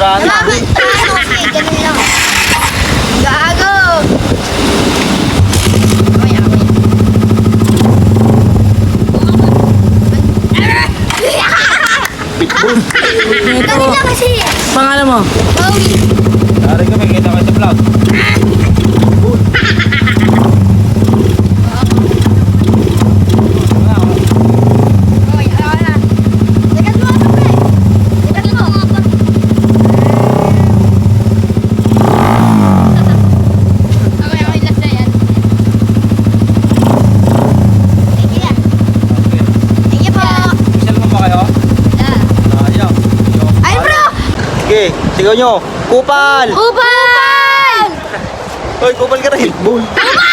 Gano'n. Salamat. Okay, ganun lang. Gago. Mamaya, mamaya. Pitbull. Dali na kasi. Pangalan mo? Bowie. Dari ka, may kita ko sa vlog. Okay, ako na. Dekat mo ako, pre. Dekat mo. Okay, okay, last na yan. Thank you, yeah. Okay. Thank you po. Official mo ba kayo? Yeah. Ayaw. Ay, bro! Sige, sigaw nyo. Kupal! Upal! Hoy, kupal ka rin. Bull. Upal!